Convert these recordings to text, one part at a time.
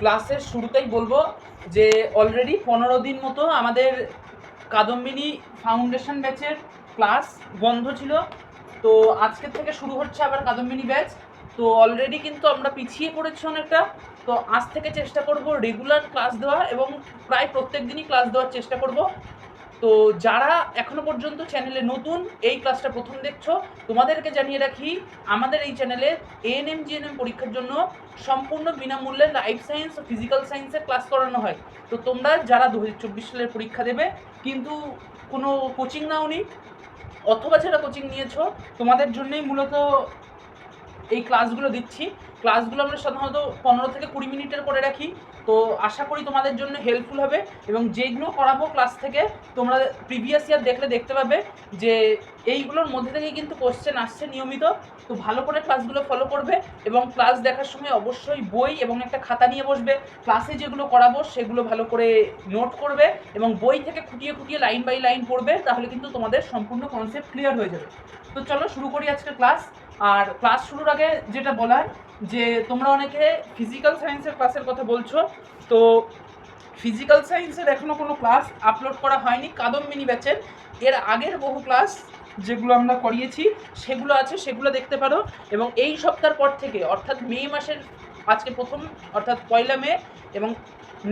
ক্লাসের শুরুতেই বলবো যে অলরেডি 15 দিন মতো আমাদের কাদম্বিনী ফাউন্ডেশন ব্যাচের ক্লাস বন্ধ ছিল। তো আজকের থেকে শুরু হচ্ছে আবার কাদম্বিনী ব্যাচ। তো অলরেডি কিন্তু আমরা পিছিয়ে পড়েছি অনেকটা। তো আজ থেকে চেষ্টা করব রেগুলার ক্লাস দেওয়া এবং প্রায় প্রত্যেক দিনই ক্লাস দেওয়ার চেষ্টা করব। তো যারা এখনো পর্যন্ত চ্যানেলে নতুন, এই ক্লাসটা প্রথম দেখছো, তোমাদেরকে জানিয়ে রাখি আমাদের এই চ্যানেলে এএনএম জিএনএম পরীক্ষার জন্য সম্পূর্ণ বিনামূল্যে লাইফ সায়েন্স ও ফিজিক্যাল সায়েন্সের ক্লাস করানো হয়। তো তোমরা যারা 2024 সালের পরীক্ষা দেবে কিন্তু কোনো কোচিং নাওনি অথবা যারা কোচিং নিয়েছো, তোমাদের জন্যই মূলত এই ক্লাসগুলো দিচ্ছি। ক্লাসগুলো আমরা সাধারণত 15 থেকে 20 মিনিটের করে রাখি। তো আশা করি তোমাদের জন্য হেল্পফুল হবে এবং যেগুলো করাবো ক্লাস থেকে তোমরা প্রিভিয়াস ইয়ার দেখলে দেখতে পাবে যে এইগুলোর মধ্যে থেকে কিন্তু কোশ্চেন আসছে নিয়মিত। তো ভালো করে ক্লাসগুলো ফলো করবে এবং ক্লাস দেখার সময় অবশ্যই বই এবং একটা খাতা নিয়ে বসবে। ক্লাসে যেগুলো করাবো সেগুলো ভালো করে নোট করবে এবং বই থেকে খুঁটিয়ে খুঁটিয়ে লাইন বাই লাইন পড়বে, তাহলে কিন্তু তোমাদের সম্পূর্ণ কনসেপ্ট ক্লিয়ার হয়ে যাবে। তো চলো শুরু করি আজকের ক্লাস। আর ক্লাস শুরুর আগে যেটা বলার যে তোমরা অনেকে ফিজিক্যাল সায়েন্সের ক্লাসের কথা বলছো, তো ফিজিক্যাল সায়েন্সের এখনও কোনো ক্লাস আপলোড করা হয়নি কাদম্বিনী ব্যাচের। এর আগের বহু ক্লাস যেগুলো আমরা করিয়েছি সেগুলো আছে, সেগুলো দেখতে পারো। এবং এই সপ্তাহের পর থেকে অর্থাৎ মে মাসের আজকে প্রথম অর্থাৎ 1 মে এবং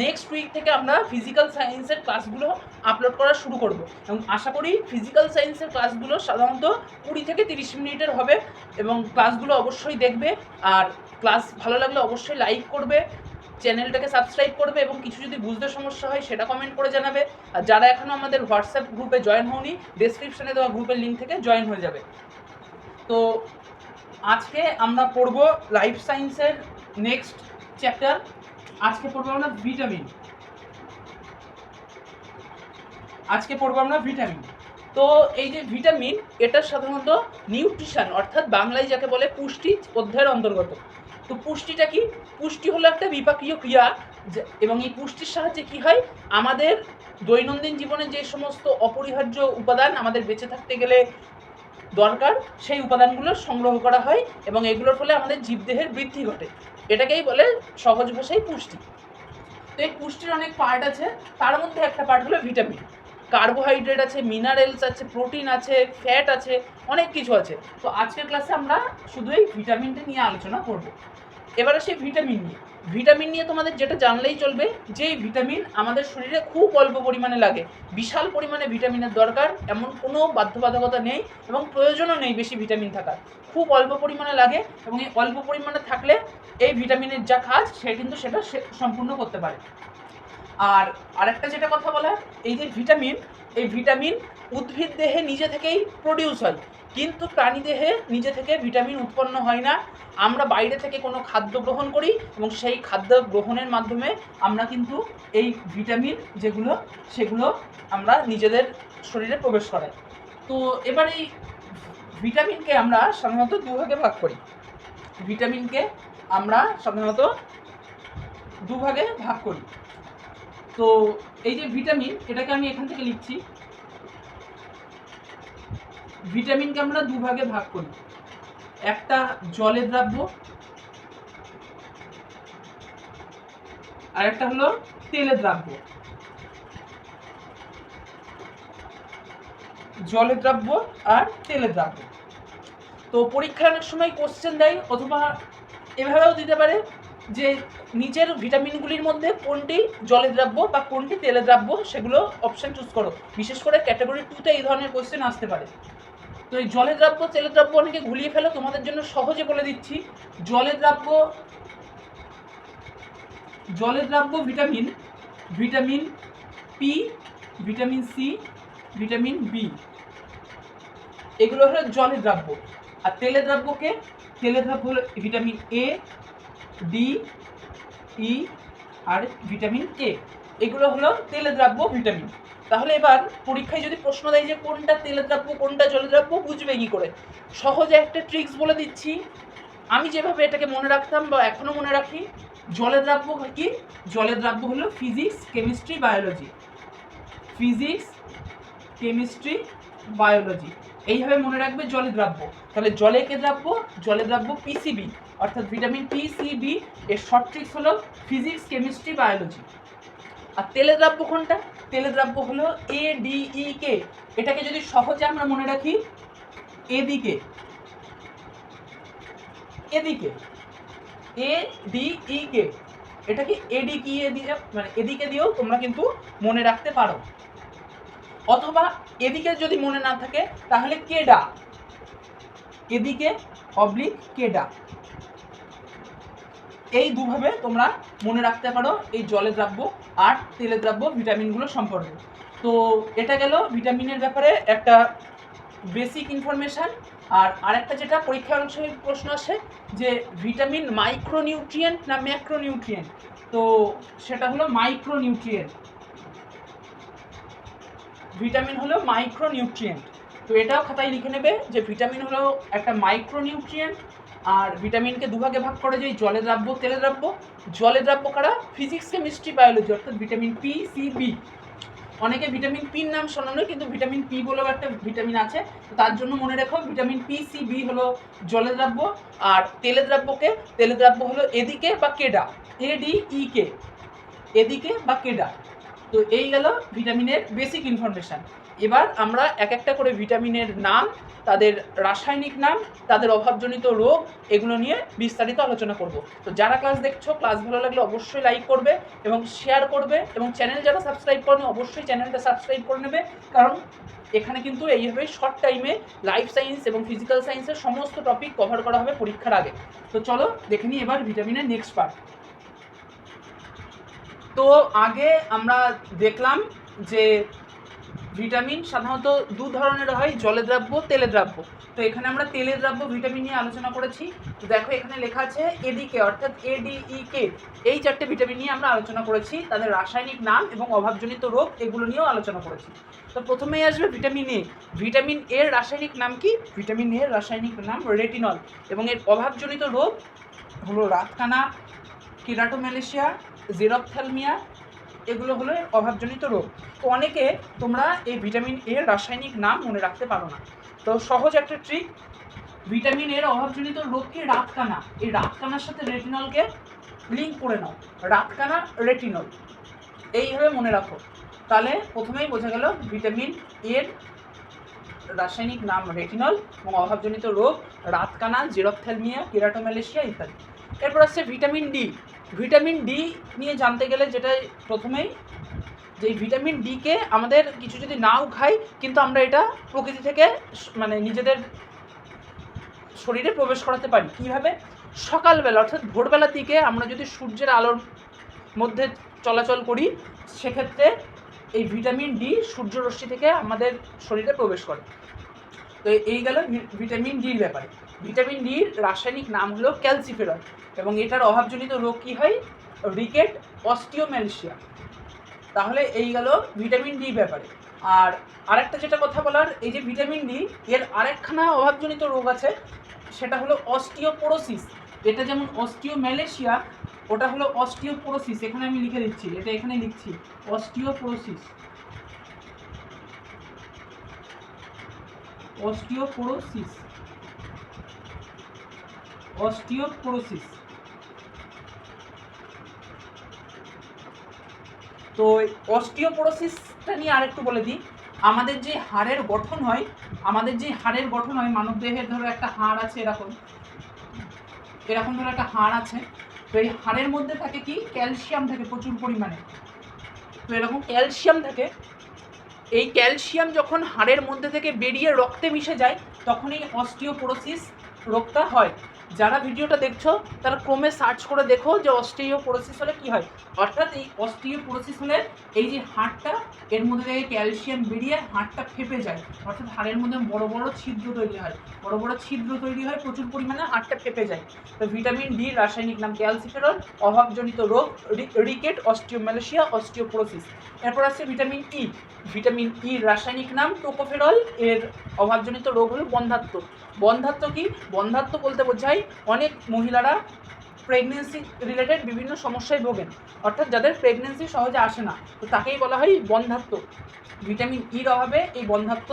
নেক্সট উইক থেকে আমরা ফিজিক্যাল সায়েন্সের ক্লাসগুলো আপলোড করা শুরু করব এবং আশা করি ফিজিক্যাল সায়েন্সের ক্লাসগুলো সাধারণত 20 থেকে 30 মিনিটের হবে এবং ক্লাসগুলো অবশ্যই দেখবে। আর ক্লাস ভালো লাগলে অবশ্যই লাইক করবে, চ্যানেলটাকে সাবস্ক্রাইব করবে এবং কিছু যদি বুঝতে সমস্যা হয় সেটা কমেন্ট করে জানাবে। আর যারা এখনও আমাদের হোয়াটসঅ্যাপ গ্রুপে জয়েন হওনি, ডেসক্রিপশনে দেওয়া গ্রুপের লিঙ্ক থেকে জয়েন হয়ে যাবে। তো আজকে আমরা পড়ব লাইফ সায়েন্সের নেক্সট চ্যাপ্টার। আজকে পড়বো আমরা ভিটামিন। তো এই যে ভিটামিন, এটা সাধারণত নিউট্রিশন অর্থাৎ বাংলায় যাকে বলে পুষ্টি অধ্যায়ের অন্তর্গত। তো পুষ্টিটা কি? পুষ্টি হলো একটা বিপাকীয় ক্রিয়া এবং এই পুষ্টির সাহায্যে কি হয়, আমাদের দৈনন্দিন জীবনে যে সমস্ত অপরিহার্য উপাদান আমাদের বেঁচে থাকতে গেলে দরকার, সেই উপাদানগুলো সংগ্রহ করা হয় এবং এগুলোর ফলে আমাদের জীবদেহের বৃদ্ধি ঘটে। এটাকেই বলে সহজ ভাষায় পুষ্টি। তো এই পুষ্টির অনেক পার্ট আছে, তার মধ্যে একটা পার্ট হলো ভিটামিন। কার্বোহাইড্রেট আছে, মিনারেলস আছে, প্রোটিন আছে, ফ্যাট আছে, অনেক কিছু আছে। তো আজকের ক্লাসে আমরা শুধু এই ভিটামিনটা নিয়ে আলোচনা করব। এবারে সেই ভিটামিন নিয়ে তোমাদের যেটা জানলেই চলবে যে ভিটামিন আমাদের শরীরে খুব অল্প পরিমাণে লাগে। বিশাল পরিমাণে ভিটামিনের দরকার এমন কোনো বাধ্যবাধকতা নেই এবং প্রয়োজনও নেই বেশি ভিটামিন থাকার। খুব অল্প পরিমাণে লাগে এবং এই অল্প পরিমাণে থাকলে এই ভিটামিনের যা কাজ সেটা সম্পূর্ণ করতে পারে। আর আরেকটা যেটা কথা বলা, এই যে এই ভিটামিন উদ্ভিদ দেহে নিজে থেকেই প্রডিউস হয়, কিন্তু প্রাণী দেহে নিজে থেকে ভিটামিন উৎপন্ন হয় না। আমরা বাইরে থেকে কোনো খাদ্য গ্রহণ করি এবং সেই খাদ্য গ্রহণের মাধ্যমে আমরা কিন্তু এই ভিটামিন সেগুলো আমরা নিজেদের শরীরে প্রবেশ করাই। তো এবার এই ভিটামিনকে আমরা সাধারণত দুভাগে ভাগ করি। তো এই যে ভিটামিন, এটাকে আমি এখান থেকে লিখছি। ভিটামিনকে আমরা দুভাগে ভাগ করি, একটা জলে দ্রাব্য আর একটা হলো তেলে দ্রাব্য। জলে দ্রাব্য আর তেলে দ্রাব্য। তো পরীক্ষার অনেক সময় কোশ্চেন দেয় অথবা এভাবেও দিতে পারে যে নিচের ভিটামিনগুলির মধ্যে কোনটি জলে দ্রাব্য বা কোনটি তেলে দ্রাব্য, সেগুলো অপশান চুজ করো। বিশেষ করে ক্যাটাগরি 2-তে এই ধরনের কোশ্চেন আসতে পারে। তো এই জলে দ্রাব্য তেলে দ্রাব্য অনেকে ঘুলিয়ে ফেলো, তোমাদের জন্য সহজে বলে দিচ্ছি। জলে দ্রাব্য vitamin P, vitamin C, vitamin B, এগুলো হলো জলে দ্রাব্য। আর তেলে দ্রাব্য হলো ভিটামিন এ, ডি, ই আর ভিটামিন কে, এগুলো হলো তেলে দ্রাব্য ভিটামিন। তাহলে এবার পরীক্ষায় যদি প্রশ্ন দেয় যে কোনটা তেলে দ্রাব্য কোনটা জলে দ্রাব্য, বুঝবে কি করে? সহজে একটা ট্রিক্স বলে দিচ্ছি। আমি যেভাবে এটাকে মনে রাখতাম বা এখনো মনে রাখি, জলে দ্রাব্য কি? জলে দ্রাব্য হলো ফিজিক্স, কেমিস্ট্রি, বায়োলজি, এইভাবে মনে রাখবে জলে দ্রাব্য। তাহলে জলে দ্রাব্য পিসিবি অর্থাৎ ভিটামিন পি সি বি এর শর্ট ট্রিক্স হলো ফিজিক্স, কেমিস্ট্রি, বায়োলজি। আর তেলের দ্রব্য কোনটা? তেলের দ্রব্য হলো ADEK। এটাকে যদি সহজে আমরা মনে রাখি এদিকে ADEK, এটাকে এডিকে দিয়ে মানে এদিকে দিয়েও তোমরা কিন্তু মনে রাখতে পারো, অথবা এদিকে যদি মনে না থাকে তাহলে কেডা, এদিকে অবলিক কেডা, এই দুভাবে তোমরা মনে রাখতে পারো এই জলের দ্রব্য আর তেলের দ্রব্য ভিটামিনগুলো সম্পর্কে। তো এটা গেল ভিটামিনের ব্যাপারে একটা বেসিক ইনফরমেশান। আর আরেকটা যেটা পরীক্ষার অনেক সময় প্রশ্ন আসে যে ভিটামিন মাইক্রোনিউট্রিয়েন্ট না ম্যাক্রোনিউট্রিয়েন্ট, তো সেটা হলো মাইক্রোনিউট্রিয়েন্ট। ভিটামিন হলো মাইক্রোনিউট্রিয়েন্ট। তো এটাও খাতায় লিখে নেবে যে ভিটামিন হলো একটা মাইক্রোনিউট্রিয়েন্ট। আর ভিটামিনকে দুভাগে ভাগ করে যে জলের দ্রব্য, তেলের দ্রব্য। জলের দ্রব্য কারা? ফিজিক্স, কেমিস্ট্রি, বায়োলজি, অর্থাৎ ভিটামিন পি সি বি। অনেকে ভিটামিন পির নাম শোনানো, কিন্তু ভিটামিন পি বলেও একটা ভিটামিন আছে, তো তার জন্য মনে রেখো ভিটামিন পি সি বি হলো জলের দ্রব্য। আর তেলের দ্রব্য হলো এদিকে বা কেডা, ADEK, এদিকে বা কেডা। তো এই গেল ভিটামিনের বেসিক ইনফরমেশান। এবার আমরা এক একটা করে ভিটামিনের নাম, তাদের রাসায়নিক নাম, তাদের অভাবজনিত রোগ, এগুলো নিয়ে বিস্তারিত আলোচনা করব। তো যারা ক্লাস দেখছো, ক্লাস ভালো লাগলে অবশ্যই লাইক করবে এবং শেয়ার করবে, এবং চ্যানেল যারা সাবস্ক্রাইব করেনি অবশ্যই চ্যানেলটা সাবস্ক্রাইব করে নেবে, কারণ এখানে কিন্তু এইভাবে শর্ট টাইমে লাইফ সায়েন্স এবং ফিজিক্যাল সায়েন্সের সমস্ত টপিক কভার করা হবে পরীক্ষার আগে। তো চলো দেখে নিই এবার ভিটামিনের নেক্সট পার্ট। তো আগে আমরা দেখলাম যে ভিটামিন সাধারণত দু ধরনের হয়, জলের দ্রব্য, তেলের দ্রব্য। তো এখানে আমরা তেলের দ্রব্য ভিটামিন নিয়ে আলোচনা করেছি। তো দেখো এখানে লেখা আছে এদিকে, অর্থাৎ ADEK। এই চারটে ভিটামিন নিয়ে আমরা আলোচনা করেছি, তাদের রাসায়নিক নাম এবং অভাবজনিত রোগ এগুলো নিয়েও আলোচনা করেছি। তো প্রথমেই আসবে ভিটামিন এ। ভিটামিন এর রাসায়নিক নাম কি? ভিটামিন এর রাসায়নিক নাম রেটিনল, এবং এর অভাবজনিত রোগ হলো রাতকানা, কেরাটোম্যালেশিয়া, জেরপ্থ্যালমিয়া, এগুলো হলো অভাবজনিত রোগ। তো অনেকে তোমরা এই ভিটামিন এর রাসায়নিক নাম মনে রাখতে পারো না। তো সহজ একটা ট্রিক, ভিটামিন এর অভাবজনিত রোগকে রাতকানা, এই রাতকানার সাথে রেটিনলকে লিঙ্ক করে নাও, রাতকানা রেটিনল, এইভাবে মনে রাখো। তাহলে প্রথমেই বোঝা গেল ভিটামিন এর রাসায়নিক নাম রেটিনল এবং অভাবজনিত রোগ রাতকানা, জেরপ্থ্যালমিয়া, কেরাটোম্যালেশিয়া ইত্যাদি। এরপর আসছে ভিটামিন ডি। ভিটামিন ডি নিয়ে জানতে গেলে যেটা প্রথমেই, যে ভিটামিন ডিকে আমাদের কিছু যদি নাও খাই, কিন্তু আমরা এটা প্রকৃতি থেকে মানে নিজেদের শরীরে প্রবেশ করাতে পারি। কীভাবে? সকালবেলা অর্থাৎ ভোরবেলার দিকে আমরা যদি সূর্যের আলোর মধ্যে চলাচল করি, সেক্ষেত্রে এই ভিটামিন ডি সূর্যরশ্মি থেকে আমাদের শরীরে প্রবেশ করে। তো এই গেল ভিটামিন ডির ব্যাপারে। ভিটামিন ডির রাসায়নিক নাম হলো ক্যালসিফেরল, এবং এটার অভাবজনিত রোগ কী হয়? রিকেট, অস্টিওম্যালশিয়া। তাহলে এই গেল ভিটামিন ডি ব্যাপারে। আর আরেকটা যেটা কথা বলার, এই যে ভিটামিন ডি এর আরেকখানা অভাবজনিত রোগ আছে, সেটা হলো অস্টিওপোরোসিস। এটা যেমন অস্টিওম্যালেশিয়া, ওটা হলো অস্টিওপোরোসিস। এখানে আমি লিখে দিচ্ছি, এটা এখানে লিখছি, অস্টিওপোরোসিস। Osteoporosis, osteoporosis. তো অস্টিওপোরোসিসটা নিয়ে আরেকটু বলে দিই। আমাদের যে হাড়ের গঠন হয়, মানবদেহের ধরো একটা হাড় আছে, এরকম ধরো একটা হাড় আছে। তো এই হাড়ের মধ্যে থাকে কি? ক্যালসিয়াম থাকে প্রচুর পরিমাণে। তো এরকম ক্যালসিয়াম থাকে, এই ক্যালসিয়াম যখন হাড়ের মধ্যে থেকে বেরিয়ে রক্তে মিশে যায়, তখন এই অস্টিওপোরোসিস রোগটা হয়। যারা ভিডিওটা দেখছো তারা ক্রমে সার্চ করে দেখো যে অস্টিওপোরোসিস হলে কী হয়। অর্থাৎ এই অস্টিওপোরোসিস হলে এই যে হাড়টা, এর মধ্যে থেকে ক্যালসিয়াম বেরিয়ে হাড়টা ফেপে যায়, অর্থাৎ হাড়ের মধ্যে বড় বড় ছিদ্র তৈরি হয়, প্রচুর পরিমাণে হাড়টা ফেপে যায়। তো ভিটামিন ডি রাসায়নিক নাম ক্যালসিফেরল, অভাবজনিত রোগ রিকেট, অস্টিওম্যালেশিয়া, অস্টিওপোরোসিস। এরপর আছে ভিটামিন ই। ভিটামিন ই রাসায়নিক নাম টোকোফেরল, এর অভাবজনিত রোগ হলো বন্ধ্যাত্ব। বন্ধ্যাত্ব কি? বন্ধ্যাত্ব বলতে বোঝায় অনেক মহিলারা প্রেগনেন্সি রিলেটেড বিভিন্ন সমস্যায় ভোগেন, অর্থাৎ যাদের প্রেগনেন্সি সহজে আসে না, তো তাকেই বলা হয় বন্ধ্যাত্ব। ভিটামিন ইর অভাবে এই বন্ধ্যাত্ব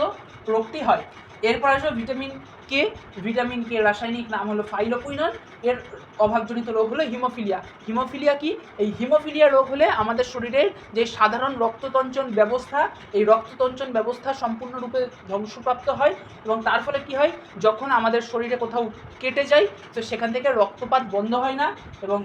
রোগটি হয়। এরপর আসবে ভিটামিন কে, ভিটামিন কে রাসায়নিক নাম হলো ফাইলোকুইনন, এর অভাবজনিত রোগ হলো হিমোফিলিয়া। হিমোফিলিয়া কি? এই হিমোফিলিয়া রোগ হলে আমাদের শরীরের যে সাধারণ রক্ততঞ্চন ব্যবস্থা, এই রক্ততঞ্চন ব্যবস্থা সম্পূর্ণরূপে ধ্বংসপ্রাপ্ত হয় এবং তার ফলে কি হয়, যখন আমাদের শরীরে কোথাও কেটে যায় তো সেখান থেকে রক্তপাত বন্ধ হয় না এবং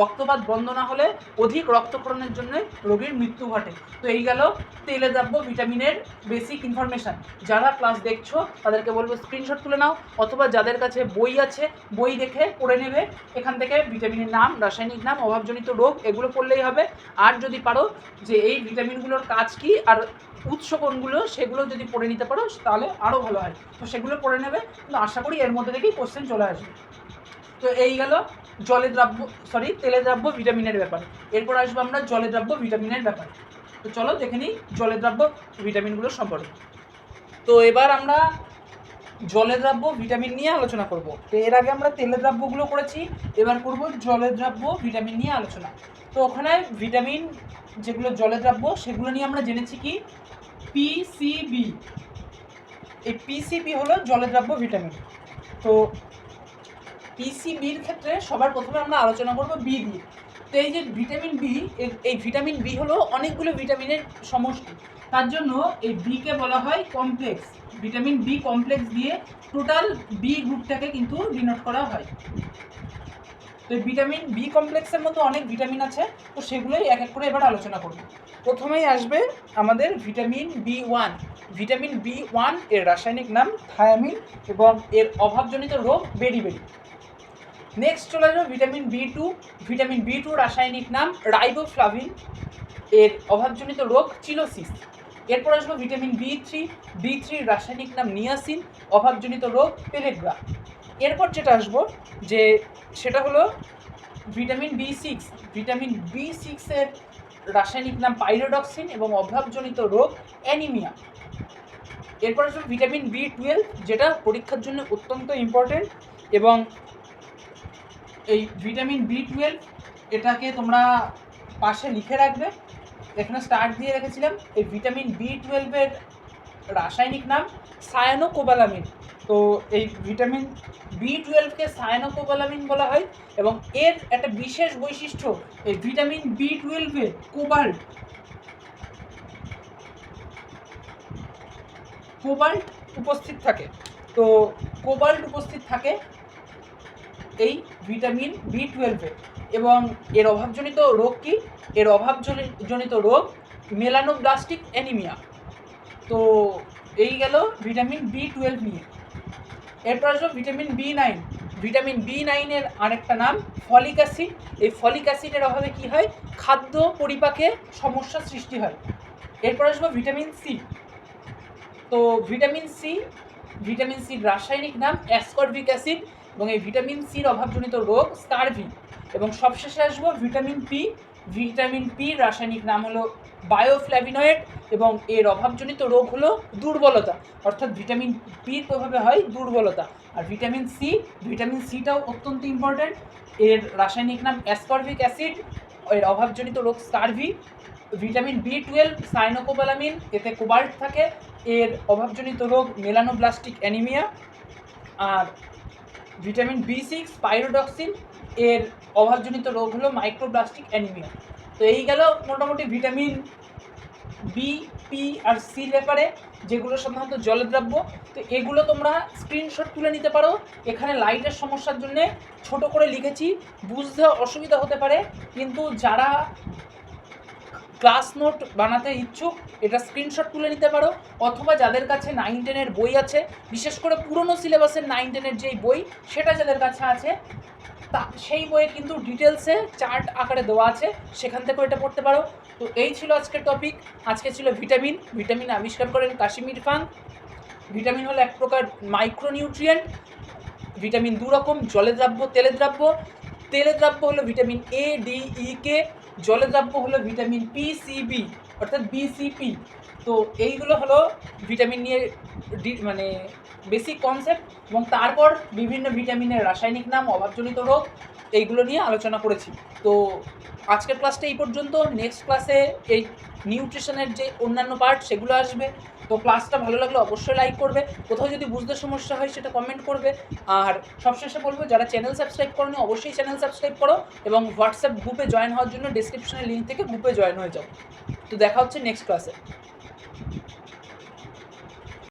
রক্তপাত বন্ধ না হলে অধিক রক্তক্ষরণের জন্য রোগীর মৃত্যু ঘটে। তো এই গেল তেলে দ্রাব্য ভিটামিনের বেসিক ইনফরমেশান। যারা ক্লাস দেখছো তাদেরকে বলবো স্ক্রিনশট তুলে নাও, অথবা যাদের কাছে বই আছে বই দেখে পড়ে নেবে। এখান থেকে ভিটামিনের নাম, রাসায়নিক নাম, অভাবজনিত রোগ এগুলো পড়লেই হবে। আর যদি পারো যে এই ভিটামিনগুলোর কাজ কী আর উৎস কোনগুলো সেগুলো যদি পড়ে নিতে পারো তাহলে আরও ভালো হয়। তো সেগুলো পড়ে নেবে, কিন্তু আশা করি এর মধ্যে থেকেই কোশ্চেন চলে আসবে। তো এই গেল তেলে দ্রাব্য ভিটামিনের ব্যাপার। এরপর আসবো আমরা জলে দ্রাব্য ভিটামিনের ব্যাপার। তো চলো দেখে নিই জলে দ্রাব্য ভিটামিনগুলো সম্পর্কে। তো এবার আমরা জলে দ্রাব্য ভিটামিন নিয়ে আলোচনা করব। তো এর আগে আমরা তেলে দ্রাব্যগুলো করেছি, এবার করব জলে দ্রাব্য ভিটামিন নিয়ে আলোচনা। তো ওখানে ভিটামিন যেগুলো জলে দ্রাব্য সেগুলো নিয়ে আমরা জেনেছি কি পিসিবি। এই পিসিবি হলো জলে দ্রাব্য ভিটামিন। তো পিসিবির ক্ষেত্রে সবার প্রথমে আমরা আলোচনা করব বি দিয়ে। তো এই যে ভিটামিন বি, এই ভিটামিন বি হলো অনেকগুলো ভিটামিনের সমষ্টি, তার জন্য এই বিকে বলা হয় কমপ্লেক্স। ভিটামিন বি কমপ্লেক্স দিয়ে টোটাল বি গ্রুপটাকে কিন্তু ডিনোট করা হয়। তো এই ভিটামিন বি কমপ্লেক্সের মতো অনেক ভিটামিন আছে, তো সেগুলোই এক এক করে এবার আলোচনা করব। প্রথমেই আসবে আমাদের vitamin B one. Vitamin B one এর রাসায়নিক নাম থায়ামিন এবং এর অভাবজনিত রোগ বেরিবেরি। নেক্সট চলে আসবে vitamin B two. Vitamin B two রাসায়নিক নাম রাইবোফ্লাভিন, এর অভাবজনিত রোগ চিলোসিস। এরপর আসবো ভিটামিন বি থ্রি। বি থ্রির রাসায়নিক নাম নিয়াসিন, অভাবজনিত রোগ পেলেগ্রা। এরপর যেটা আসবো যে সেটা হলো vitamin B six. Vitamin B সিক্সের রাসায়নিক নাম পাইরোডক্সিন এবং অভাবজনিত রোগ অ্যানিমিয়া। এরপর আসবে ভিটামিন বি টুয়েলভ, যেটা পরীক্ষার জন্য অত্যন্ত ইম্পর্টেন্ট। এবং এই ভিটামিন বি টুয়েলভ এটাকে তোমরা পাশে লিখে রাখবে, এখানে স্টার্ট দিয়ে রেখেছিলাম। এই ভিটামিন বি টুয়েলভের রাসায়নিক নাম সায়ানোকোবালামিন। তো এই ভিটামিন বি টুয়েলভকে সায়ানোকোবালামিন বলা হয় এবং এর একটা বিশেষ বৈশিষ্ট্য, এই ভিটামিন বি টুয়েলভে কোবাল্ট উপস্থিত থাকে। তো কোবাল্ট উপস্থিত থাকে এই ভিটামিন বি টুয়েলভে। এবং এর অভাবজনিত রোগ কি? এর অভাবজনিত রোগ মেলানোব্লাস্টিক অ্যানিমিয়া। তো এই গেল ভিটামিন বি টুয়েলভ নিয়ে। এরপর আসবো vitamin B nine. Vitamin B নাইনের আরেকটা নাম ফলিক অ্যাসিড। এই ফলিক অ্যাসিডের অভাবে কি হয়? খাদ্য পরিপাকে সমস্যার সৃষ্টি হয়। এরপর আসবো ভিটামিন সি। তো ভিটামিন সির রাসায়নিক নাম অ্যাসকর্বিক অ্যাসিড এবং এই ভিটামিন সির অভাবজনিত রোগ স্কারভি। এবং সবশেষে আসবো ভিটামিন পি। ভিটামিন পির রাসায়নিক নাম হলো বায়োফ্ল্যাভিনয়েড এবং এর অভাবজনিত রোগ হলো দুর্বলতা, অর্থাৎ ভিটামিন পির প্রভাবে হয় দুর্বলতা। আর ভিটামিন সিটাও অত্যন্ত ইম্পর্ট্যান্ট, এর রাসায়নিক নাম অ্যাসকর্বিক অ্যাসিড, এর অভাবজনিত রোগ scurvy. Vitamin B twelve cyanocobalamin, এতে কোবাল্ট থাকে, এর অভাবজনিত রোগ মেলানোব্লাস্টিক অ্যানিমিয়া। আর ভিটামিন বি সিক্স পাইরোডক্সিন, এর অভাবজনিত রোগ হলো মাইক্রোপ্লাস্টিক অ্যানিমিয়া। তো এই গেল মোটামুটি ভিটামিন বি, পি আর সির ব্যাপারে, যেগুলো সাধারণত জলদ্রাব্য। তো এগুলো তোমরা স্ক্রিনশট তুলে নিতে পারো। এখানে লাইটের সমস্যার জন্যে ছোট করে লিখেছি, বুঝতে অসুবিধা হতে পারে, কিন্তু যারা ক্লাস নোট বানাতে ইচ্ছুক এটা স্ক্রিনশট তুলে নিতে পারো, অথবা যাদের কাছে 9-10-এর বই আছে, বিশেষ করে পুরনো সিলেবাসের 9-10-এর যেই বই সেটা যাদের কাছে আছে তা সেই বইয়ে কিন্তু ডিটেলসে চার্ট আকারে দেওয়া আছে, সেখান থেকেও এটা পড়তে পারো। তো এই ছিল আজকের টপিক। আজকে ছিল ভিটামিন আবিষ্কার করেন কাশিম ইরফান। ভিটামিন হলো এক প্রকার মাইক্রোনিউট্রিয়েন্ট। ভিটামিন দু রকম, জলে দ্রাব্য, তেলে দ্রাব্য। তেলে দ্রাব্য হলো ভিটামিন এ, ডি, ই, কে। জলে দ্রাব্য হলো ভিটামিন পি, সি, বি অর্থাৎ বিসিপি। তো এইগুলো হলো ভিটামিন নিয়ে মানে বেসিক কনসেপ্ট, এবং তারপর বিভিন্ন ভিটামিনের রাসায়নিক নাম, অভাবজনিত রোগ এইগুলো নিয়ে আলোচনা করেছি। তো আজকের ক্লাসটা এই পর্যন্ত। নেক্সট ক্লাসে এই নিউট্রিশনের যে অন্যান্য পার্ট সেগুলো আসবে। তো ক্লাসটা ভালো লাগলে অবশ্যই লাইক করবে, কোথাও যদি বুঝতে সমস্যা হয় সেটা কমেন্ট করবে। আর সবশেষে বলবো, যারা চ্যানেল সাবস্ক্রাইব করোনি অবশ্যই চ্যানেল সাবস্ক্রাইব করো এবং হোয়াটসঅ্যাপ গ্রুপে জয়েন হওয়ার জন্য ডিসক্রিপশনের লিঙ্ক থেকে গ্রুপে জয়েন হয়ে যাও। তো দেখা হচ্ছে নেক্সট ক্লাসে।